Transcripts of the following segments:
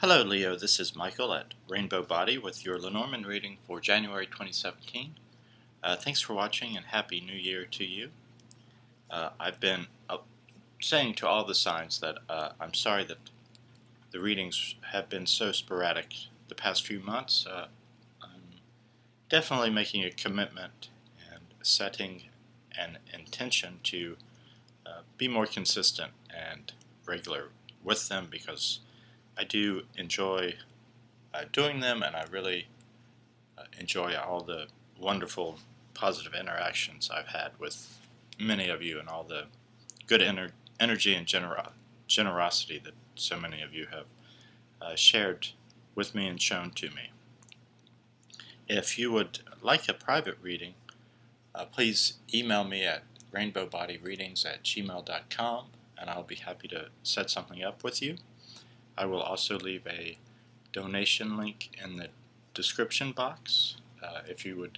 Hello Leo, this is Michael at Rainbow Body with your Lenormand reading for January 2017. Thanks for watching and Happy New Year to you. I've been saying to all the signs that I'm sorry that the readings have been so sporadic the past few months. I'm definitely making a commitment and setting an intention to be more consistent and regular with them because I do enjoy doing them, and I really enjoy all the wonderful positive interactions I've had with many of you and all the good energy and generosity that so many of you have shared with me and shown to me. If you would like a private reading, please email me at rainbowbodyreadings@gmail.com and I'll be happy to set something up with you. I will also leave a donation link in the description box. If you would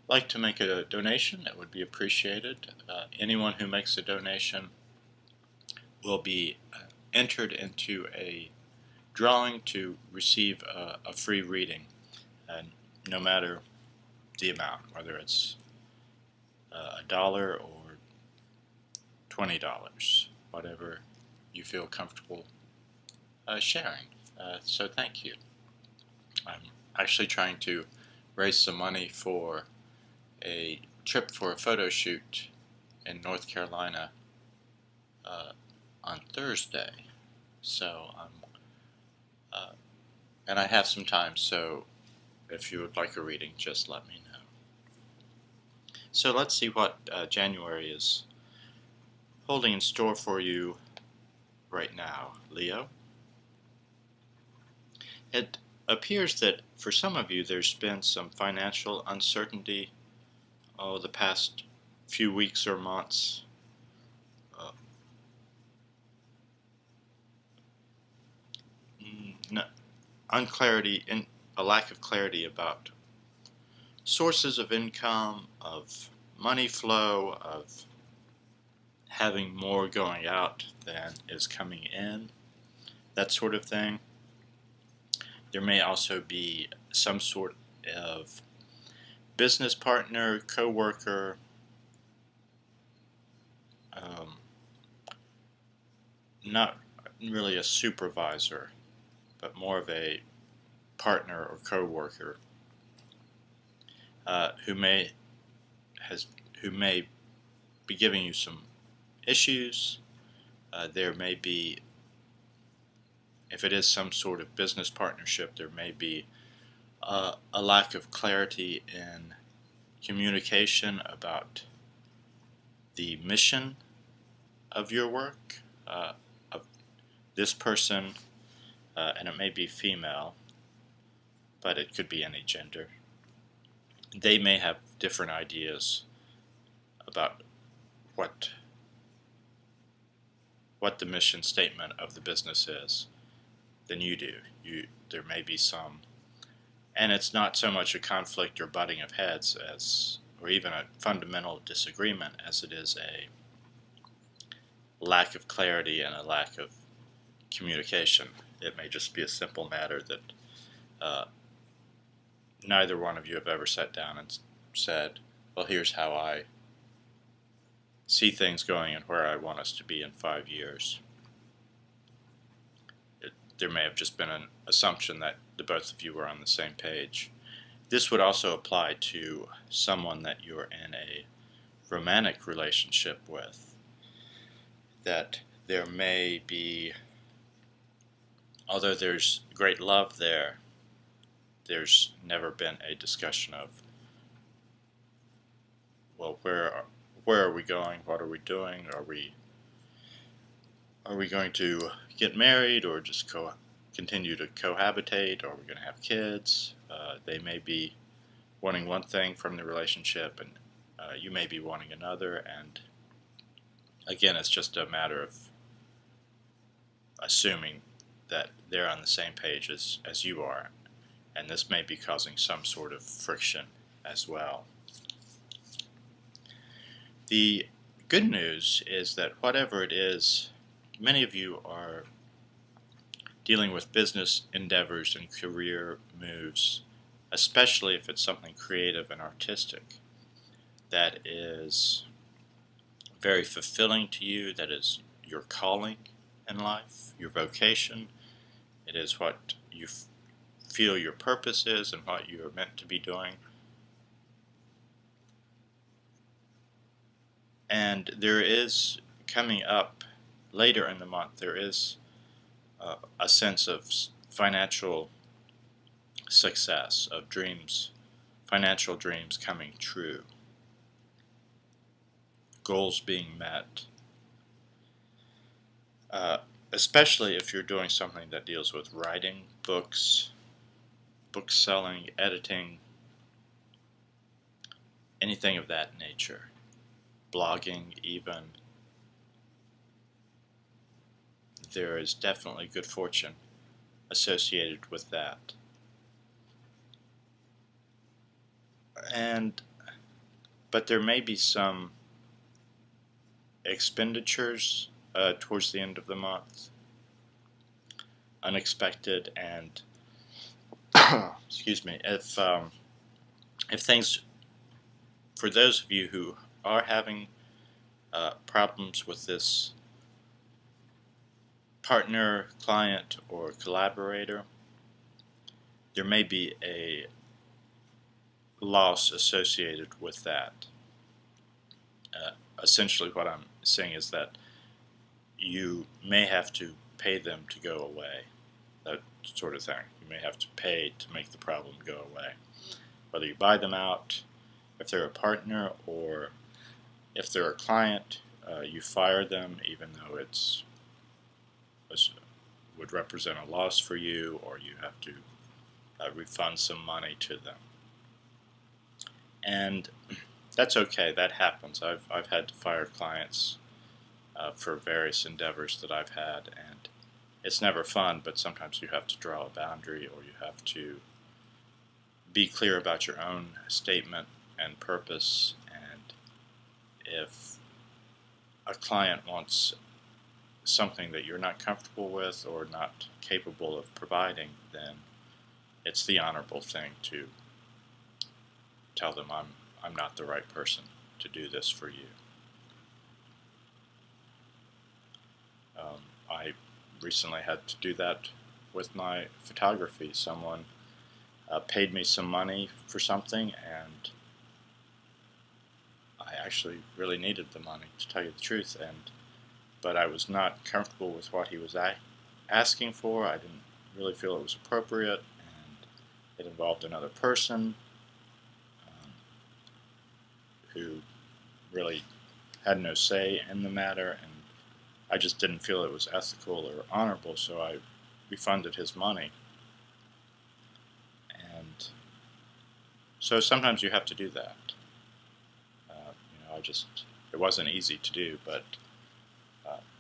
like to make a donation, it would be appreciated. Anyone who makes a donation will be entered into a drawing to receive a free reading, and no matter the amount, whether it's $1 or $20, whatever you feel comfortable sharing. So thank you. I'm actually trying to raise some money for a trip for a photo shoot in North Carolina on Thursday. So and I have some time, so if you would like a reading, just let me know. So let's see what January is holding in store for you right now, Leo. It appears that for some of you there's been some financial uncertainty the past few weeks or months. A lack of clarity about sources of income, of money flow, of having more going out than is coming in, that sort of thing. There may also be some sort of business partner, co-worker, not really a supervisor, but more of a partner or co-worker who may be giving you some issues. There may be, if it is some sort of business partnership, there may be a lack of clarity in communication about the mission of your work. Of this person, and it may be female, but it could be any gender. They may have different ideas about what the mission statement of the business is than you do. There may be some, and it's not so much a conflict or butting of heads or even a fundamental disagreement as it is a lack of clarity and a lack of communication. It may just be a simple matter that neither one of you have ever sat down and said, well, here's how I see things going and where I want us to be in 5 years. There may have just been an assumption that the both of you were on the same page. This would also apply to someone that you're in a romantic relationship with, that there may be, although there's great love there, there's never been a discussion of, well, where are we going? What are we doing? Are we going to get married or just continue to cohabitate? Are we going to have kids? They may be wanting one thing from the relationship, and you may be wanting another. And again, it's just a matter of assuming that they're on the same page as you are, and this may be causing some sort of friction as well. The good news is that whatever it is, many of you are dealing with business endeavors and career moves, especially if it's something creative and artistic that is very fulfilling to you, that is your calling in life, your vocation. It is what you feel your purpose is and what you are meant to be doing. And there is, coming up later in the month, there is a sense of financial success, of dreams, financial dreams coming true, goals being met, especially if you're doing something that deals with writing, books, book selling, editing, anything of that nature, blogging even. There is definitely good fortune associated with that. But there may be some expenditures towards the end of the month, unexpected, and excuse me, if things, for those of you who are having problems with this partner, client, or collaborator, there may be a loss associated with that. Essentially what I'm saying is that you may have to pay them to go away, that sort of thing. You may have to pay to make the problem go away. Whether you buy them out, if they're a partner, or if they're a client, you fire them even though it would represent a loss for you, or you have to refund some money to them. And that's okay, that happens. I've had to fire clients for various endeavors that I've had, and it's never fun, but sometimes you have to draw a boundary, or you have to be clear about your own statement and purpose. And if a client wants something that you're not comfortable with or not capable of providing, then it's the honorable thing to tell them, I'm not the right person to do this for you. I recently had to do that with my photography. Someone paid me some money for something, and I actually really needed the money, to tell you the truth, but I was not comfortable with what he was asking for. I didn't really feel it was appropriate, and it involved another person who really had no say in the matter, and I just didn't feel it was ethical or honorable, so I refunded his money. And so sometimes you have to do that. It wasn't easy to do, but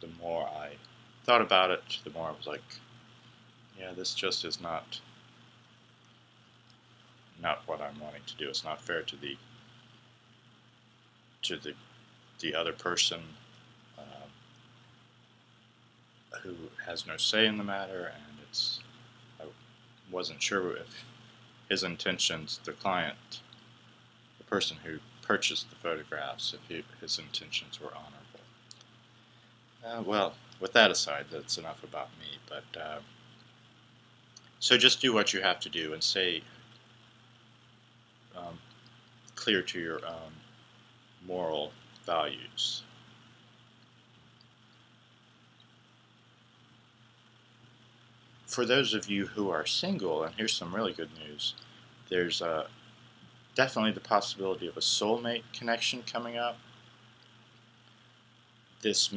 the more I thought about it, the more I was like, yeah, this just is not what I'm wanting to do. It's not fair to the other person who has no say in the matter, and I wasn't sure if his intentions, the client, the person who purchased the photographs, if his intentions were honorable. Well, with that aside, that's enough about me. But so just do what you have to do and stay clear to your own moral values. For those of you who are single, and here's some really good news, there's definitely the possibility of a soulmate connection coming up. This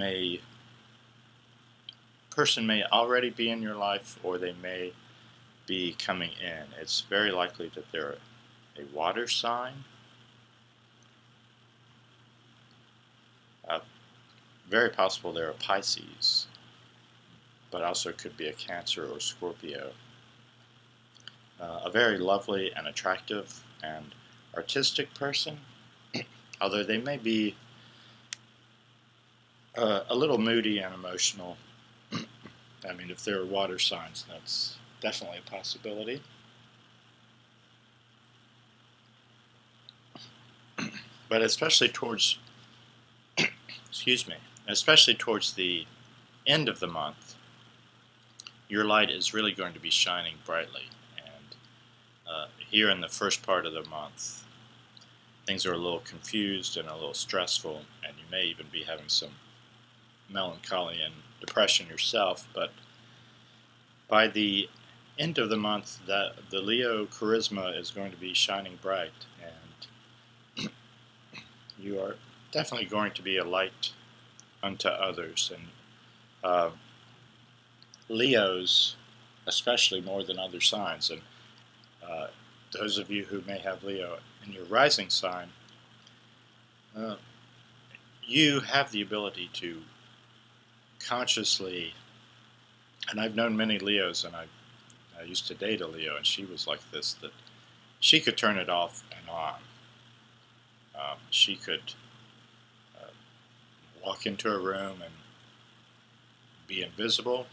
person may already be in your life, or they may be coming in. It's very likely that they're a water sign. Very possible they're a Pisces, but also could be a Cancer or Scorpio. A very lovely and attractive and artistic person, although they may be a little moody and emotional I mean, if there are water signs, that's definitely a possibility. But especially towards, excuse me, especially towards the end of the month, your light is really going to be shining brightly. And here in the first part of the month, things are a little confused and a little stressful, and you may even be having some melancholy and depression yourself. But by the end of the month, the Leo charisma is going to be shining bright, and you are definitely going to be a light unto others. And Leos, especially more than other signs, and those of you who may have Leo in your rising sign, you have the ability to consciously, and I've known many Leos, and I used to date a Leo, and she was like this, that she could turn it off and on. She could walk into a room and be invisible,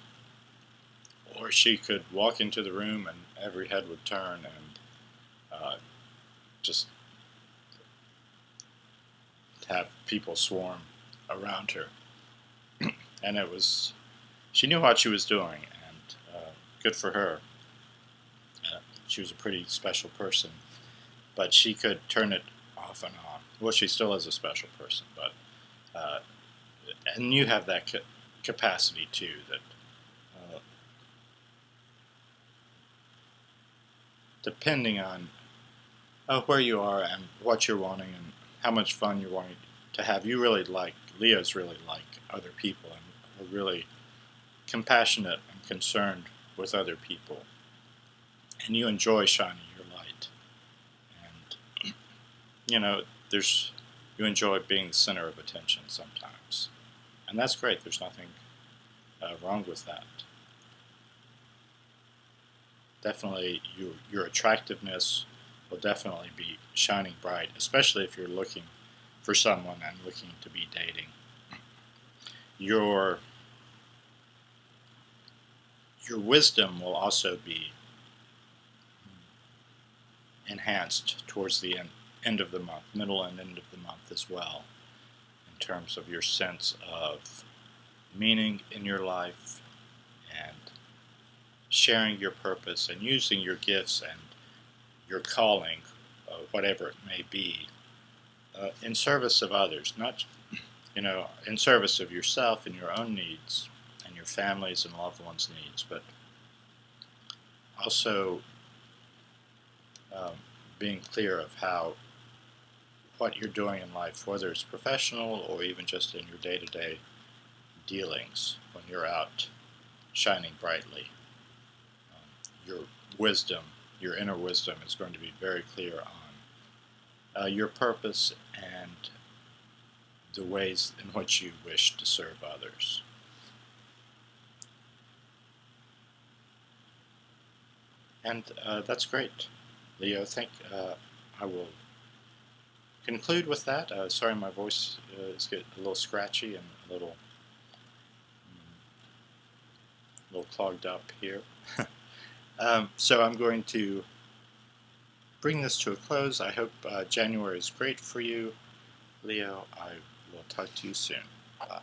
or she could walk into the room and every head would turn and just have people swarm around her. And it was, she knew what she was doing, and good for her. She was a pretty special person, but she could turn it off and on. Well, she still is a special person, but and you have that capacity too. That depending on where you are and what you're wanting and how much fun you're wanting to have, you really like, Leos really like other people and are really compassionate and concerned with other people. And you enjoy shining your light. And, you know, you enjoy being the center of attention sometimes. And that's great. There's nothing wrong with that. Definitely your attractiveness will definitely be shining bright, especially if you're looking for someone and looking to be dating. Your wisdom will also be enhanced towards the end of the month, middle and end of the month as well, in terms of your sense of meaning in your life and sharing your purpose and using your gifts and your calling, whatever it may be, in service of others, not, in service of yourself and your own needs and your families and loved ones' needs, but also being clear of what you're doing in life, whether it's professional or even just in your day-to-day dealings when you're out shining brightly. Your wisdom, your inner wisdom, is going to be very clear on your purpose and the ways in which you wish to serve others. And that's great, Leo. I will conclude with that. Sorry, my voice is getting a little scratchy and a little clogged up here. So I'm going to bring this to a close. I hope January is great for you, Leo. I will talk to you soon. Bye.